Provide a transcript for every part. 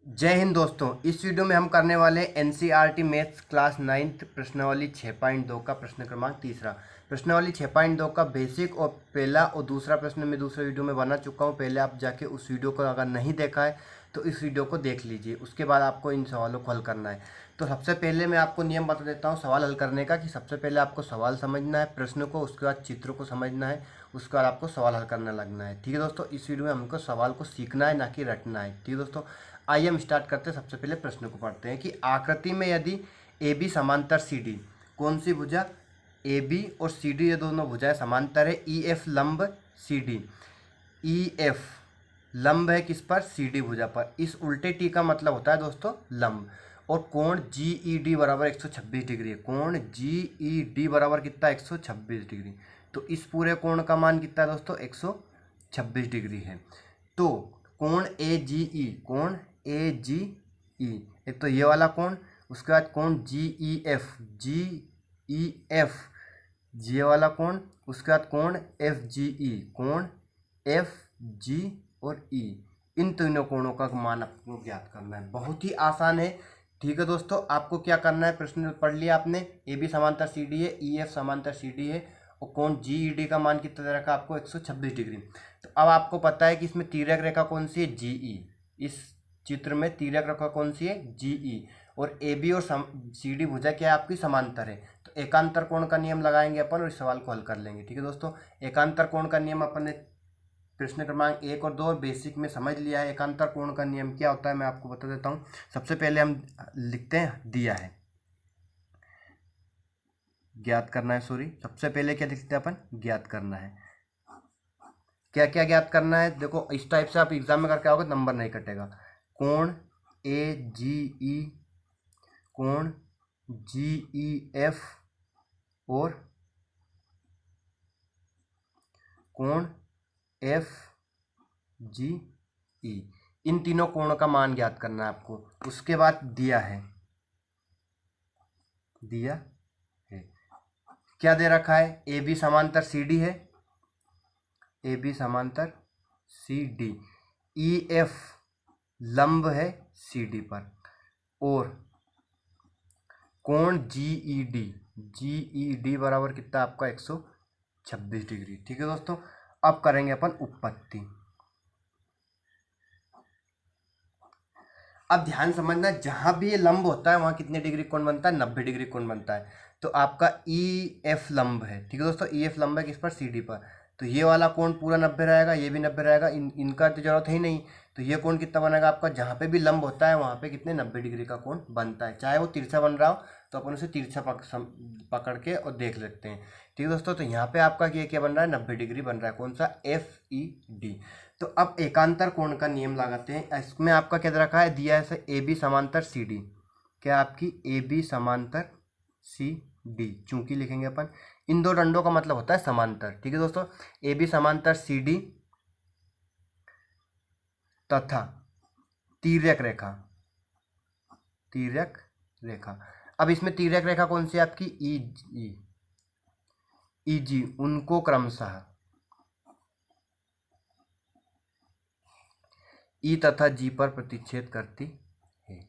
जय हिंद दोस्तों। इस वीडियो में हम करने वाले हैं एनसीईआरटी मैथ्स क्लास 9th प्रश्नावली 6.2 का प्रश्न क्रमांक तीसरा। प्रश्नावली 6.2 का बेसिक और पहला और दूसरा प्रश्न मैं दूसरे वीडियो में बना चुका हूं। पहले आप जाके उस वीडियो को अगर नहीं देखा है तो इस वीडियो को देख लीजिए, उसके बाद आपको इन सवालों को हल करना है। तो सबसे पहले मैं आपको नियम बता देता हूँ सवाल हल करने का, कि सबसे पहले आपको सवाल समझना है, प्रश्न को, उसके बाद चित्र को समझना है, उसके बाद आपको सवाल हल करना लगना है। ठीक है दोस्तों, इस वीडियो में हमको सवाल को सीखना है, ना कि रटना है। ठीक है दोस्तों, आइए हम स्टार्ट करते हैं। सबसे पहले प्रश्न को पढ़ते हैं कि आकृति में यदि ए बी समांतर सी डी, कौन सी भुजा? ए बी और सी डी, ये दोनों भुजाएं समांतर है। ई एफ लंब सी डी, ई एफ लंब है किस पर? सी डी भुजा पर। इस उल्टे टी का मतलब होता है दोस्तों लंब। और कोण जी ई डी बराबर 126 डिग्री है। कोण जी ई डी बराबर कितना? 126 डिग्री। तो इस पूरे कोण का मान कितना है दोस्तों? 126 डिग्री है। तो कोण ए जी ई, कोण ए जी ई, एक तो ये वाला कोण, उसके बाद कोण जी ई एफ, जी ई एफ, ये वाला कोण, उसके बाद कोण एफ जी ई, कोण एफ जी और ई, इन तीनों कोणों का मान आपको ज्ञात करना है। बहुत ही आसान है। ठीक है दोस्तों, आपको क्या करना है? प्रश्न पढ़ लिया आपने, ए बी समांतर सी डी है, ई एफ समांतर सी डी है, और कोण जी ई डी का मान कितना दे रखा है आपको? 126 डिग्री। तो अब आपको पता है कि इसमें तिर्यक रेखा कौन सी है? जी ई। इस चित्र में तिर्यक रेखा कौन सी है? जी ई। और ए बी और सी डी भुजा क्या है आपकी? समांतर है। तो एकांतर कोण का नियम लगाएंगे अपन और इस सवाल को हल कर लेंगे। ठीक है दोस्तों, एकांतर कोण का नियम अपन ने प्रश्न क्रमांक 1 और 2 और बेसिक में समझ लिया है। एकांतर कोण का नियम क्या होता है मैं आपको बता देता हूँ। सबसे पहले हम लिखते हैं, दिया है, ज्ञात करना है, सॉरी, सबसे पहले क्या लिखते हैं अपन? ज्ञात करना है। क्या क्या ज्ञात करना है? देखो, इस टाइप से आप एग्जाम में करके आओगे, नंबर नहीं कटेगा। कोण ए जी ई, कोण जी ई एफ और कोण एफ जी ई, इन तीनों कोणों का मान ज्ञात करना है आपको। उसके बाद दिया है, दिया है, क्या दे रखा है? ए बी समांतर सी डी है, ए बी समांतर सी डी, ई एफ लंब है सी डी पर, और कोण जी ई डी, जी ई डी बराबर कितना आपका? 126 डिग्री। ठीक है दोस्तों, अब करेंगे अपन उत्पत्ति। अब ध्यान समझना, जहां भी ये लंब होता है वहां कितने डिग्री कोण बनता है? 90 डिग्री कोण बनता है। तो आपका ई एफ लंब है। ठीक है दोस्तों, ई एफ लंब है किस पर? सी डी पर। तो ये वाला कोण पूरा 90 रहेगा, ये भी 90 रहेगा, इनका तो जरूरत है ही नहीं। तो ये कोण कितना बनेगा आपका? जहाँ पे भी लंब होता है वहाँ पे कितने? 90 डिग्री का कोण बनता है। चाहे वो तिरछा बन रहा हो तो अपन उसे तिरछा पकड़ के और देख लेते हैं। ठीक है दोस्तों, तो यहाँ पे आपका ये क्या बन रहा है? 90 डिग्री बन रहा है। कौन सा? F E D. तो अब एकांतर कोण का नियम लगाते हैं। इसमें आपका क्या दे रखा है? दिया है ए बी समांतर सी डी। क्या आपकी? ए बी समांतर सी डी, चूंकि लिखेंगे अपन, इन दो डंडों का मतलब होता है समांतर। ठीक है दोस्तों, ए बी समांतर सी डी तथा तिर्यक रेखा, तिर्यक रेखा। अब इसमें तिर्यक रेखा कौन सी है आपकी? ई जी, ई जी, उनको क्रमशः ई तथा जी पर प्रतिच्छेद करती है।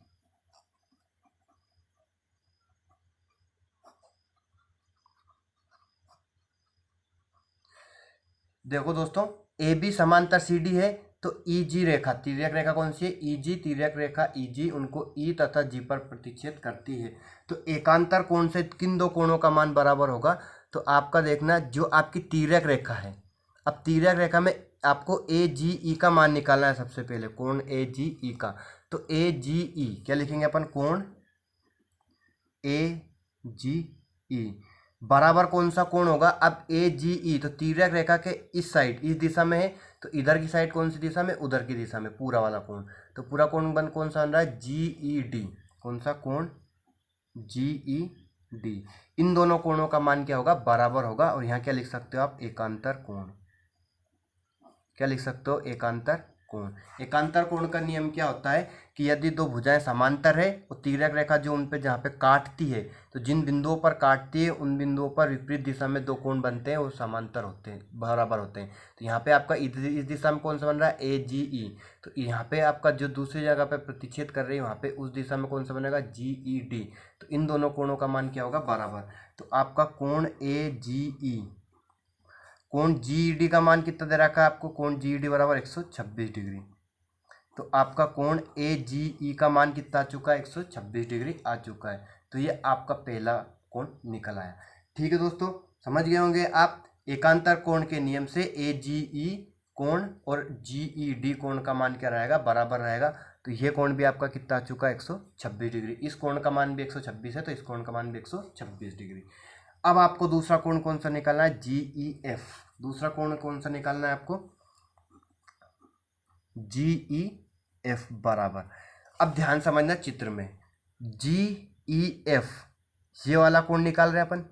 देखो दोस्तों, ए बी समांतर सी डी है, तो ई जी रेखा, तिर्यक रेखा कौन सी है? ई जी, तिर्यक रेखा ई जी, उनको ई तथा जी पर प्रतिच्छेद करती है। तो एकांतर कोण से किन दो कोणों का मान बराबर होगा? तो आपका देखना, जो आपकी तिर्यक रेखा है, अब तिर्यक रेखा में आपको ए जी ई का मान निकालना है। सबसे पहले कोण ए जी ई का, तो ए जी ई क्या लिखेंगे अपन? कोण ए जी ई बराबर कौन सा कोण होगा? अब ए जी ई, तो तिर्यक रेखा के इस साइड, इस दिशा में है, तो इधर की साइड कौन सी दिशा में? उधर की दिशा में, पूरा वाला कोण। तो पूरा कोण कौन सा बन रहा है? जी ई डी। कौन सा कोण? जी ई डी। इन दोनों कोणों का मान क्या होगा? बराबर होगा। और यहाँ क्या लिख सकते हो आप? एकांतर कोण। क्या लिख सकते हो? एकांतर कोण। एकांतर कोण का नियम क्या होता है कि यदि दो भुजाएं समांतर है और तिर्यक रेखा जो उन पे जहाँ पे काटती है, तो जिन बिंदुओं पर काटती है उन बिंदुओं पर विपरीत दिशा में दो कोण बनते हैं, वो समांतर होते हैं, बराबर होते हैं। तो यहाँ पे आपका इस दिशा में कौन सा बन रहा है, ए जी ई। तो यहाँ पे आपका जो दूसरी जगह पे प्रतिच्छेद कर रही है वहाँ पे उस दिशा में कौन सा बनेगा, जी ई डी। तो इन दोनों कोणों का मान क्या होगा, बराबर। तो आपका कोण ए जी ई, कोण जीईडी का मान कितना दे रखा है आपको, कोण जीईडी बराबर 126 डिग्री। तो आपका कोण एजीई का मान कितना आ चुका है, 126 डिग्री आ चुका है। तो ये आपका पहला कोण निकल आया। ठीक है दोस्तों, समझ गए होंगे आप। एकांतर कोण के नियम से एजीई कोण और जीईडी कोण का मान क्या रहेगा, बराबर रहेगा। तो ये कोण भी आपका कितना आ चुका है, 126 डिग्री। इस कोण का मान भी 126 है, तो इस कोण का मान भी 126 डिग्री। अब आपको दूसरा कोण कौन सा निकालना है, जीईएफ। दूसरा कोण कौन सा निकालना है आपको, जीईएफ बराबर। अब ध्यान समझना चित्र में, जीईएफ ये वाला कोण निकाल रहे हैं अपन।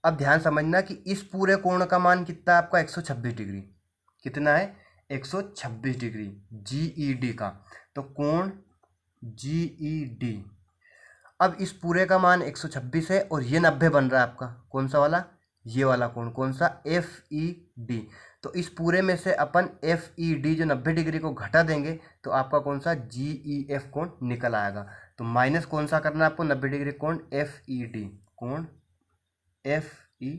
अब ध्यान समझना कि इस पूरे कोण का मान कितना है आपका, 126 डिग्री। कितना है, 126 डिग्री जीईडी का। तो कोण जीईडी, अब इस पूरे का मान 126 है और ये 90 बन रहा है आपका, कौन सा वाला, ये वाला कोण, कौन सा, एफ ई डी। तो इस पूरे में से अपन एफ ई डी जो 90 डिग्री को घटा देंगे तो आपका कौन सा, जी ई एफ कोण निकल आएगा। तो माइनस कौन सा करना है आपको, 90 डिग्री कोण एफ ई डी, कोण एफ ई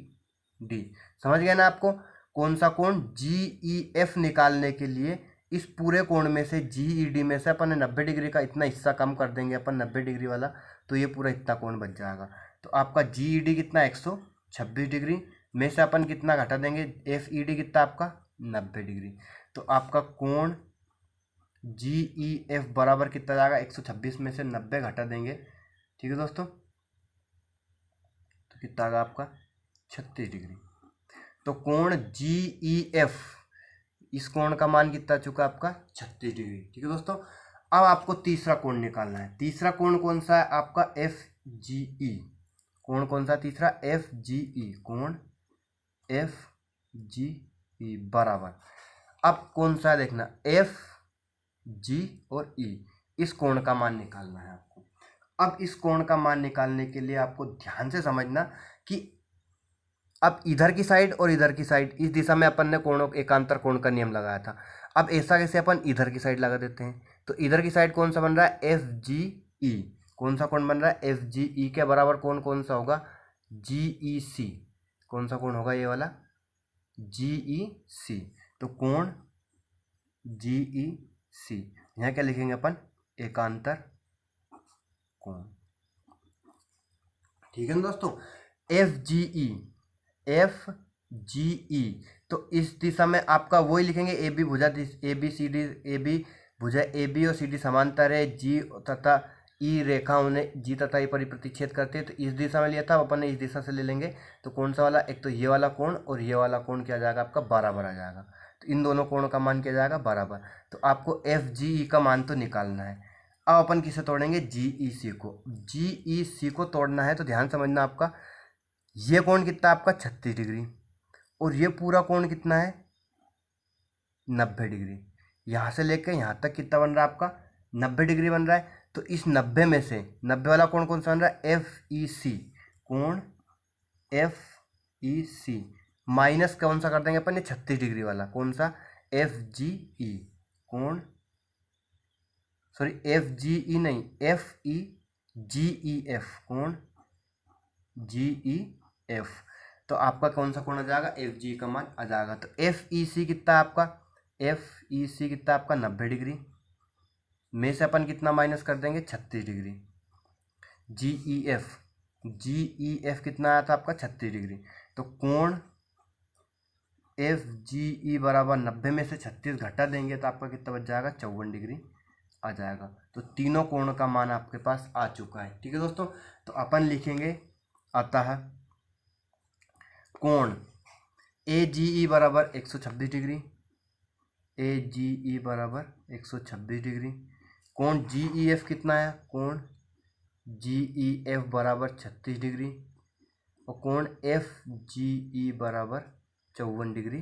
डी। समझ गए ना आपको। कौन सा कोण, जी ई एफ निकालने के लिए इस पूरे कोण में से जी ई डी में से अपन 90 डिग्री का इतना हिस्सा कम कर देंगे अपन, 90 डिग्री वाला, तो ये पूरा इतना कोण बच जाएगा। तो आपका जी ई डी कितना, 126 डिग्री में से अपन कितना घटा देंगे, एफ ई डी कितना आपका, 90 डिग्री। तो आपका कोण जी ई एफ बराबर कितना जाएगा, 126 में से 90 घटा देंगे, ठीक है दोस्तों, तो कितना आएगा आपका 36 डिग्री। तो कोण जी ई एफ, इस कोण का मान कितना चुका आपका, 36 डिग्री। ठीक है दोस्तों, अब आपको तीसरा कोण निकालना है। तीसरा कोण कौन सा है आपका, एफ जी ई। कोण कौन सा तीसरा, एफ जी ई, कोण एफ जी ई बराबर। अब कौन सा है देखना, एफ जी और ई, इस कोण का मान निकालना है आपको। अब इस कोण का मान निकालने के लिए आपको ध्यान से समझना कि अब इधर की साइड और इधर की साइड, इस दिशा में अपन ने कोणों एकांतर कोण का नियम लगाया था। अब ऐसा कैसे, अपन इधर की साइड लगा देते हैं। तो इधर की साइड कौन सा बन रहा है, एफ जी ई। कौन सा कोण बन रहा है, एफ जी ई के बराबर कोण कौन सा होगा, जी ई सी। कौन सा कोण होगा, ये वाला जी ई सी। तो कोण जी ई सी, यहाँ क्या लिखेंगे अपन, एकांतर कोण। ठीक है ना दोस्तों, एफ जी ई, एफ जी ई। तो इस दिशा में आपका वही लिखेंगे, ए बी भुजा, A B C D, A B भुजा ए बी और सी डी समांतर है, जी तथा ई रेखा उन्हें जी तथा ई पर प्रतिच्छेद करते हैं। तो इस दिशा में लिया था, अपन ने इस दिशा से ले लेंगे। तो कौन सा वाला, एक तो ये वाला कोण और ये वाला कोण क्या जाएगा आपका, बराबर आ जाएगा। तो इन दोनों कोणों का मान क्या जाएगा, बराबर। तो आपको एफ जी ई का मान तो निकालना है। अब अपन किसे तोड़ेंगे, जी ई सी को। जी ई सी को तोड़ना है तो ध्यान समझना, आपका ये कोण कितना आपका 36 डिग्री और ये पूरा कोण कितना है 90 डिग्री। यहाँ से लेकर यहाँ तक कितना बन रहा है आपका 90 डिग्री बन रहा है। तो इस 90 में से 90 वाला कोण कौन सा बन रहा है, एफ ई सी, कोण एफ ई सी माइनस कौन सा कर देंगे अपन, ये 36 डिग्री वाला कौन सा, एफ जी ई, कोण, सॉरी एफ जी ई नहीं, एफ ई जी ई एफ, कोण जी ई एफ। तो आपका कौन सा कोण आ जाएगा, एफ जी का मान आ जाएगा। तो एफ ई सी कितना आपका, एफ ई सी कितना आपका 90 डिग्री में से अपन कितना माइनस कर देंगे 36 डिग्री। जी ई एफ, जी ई एफ कितना आया था आपका 36 डिग्री। तो कोण एफ जी ई बराबर 90 में से 36 घटा देंगे तो आपका कितना बच जाएगा 54 डिग्री आ जाएगा। तो तीनों कोण का मान आपके पास आ चुका है। ठीक है दोस्तों, तो अपन लिखेंगे अतः कोण ए जी ई बराबर 126 डिग्री, ए जी ई बराबर 126 डिग्री। कोण जी ई एफ कितना है, कोण जी ई एफ बराबर 36 डिग्री और कोण एफ जी ई बराबर 54 डिग्री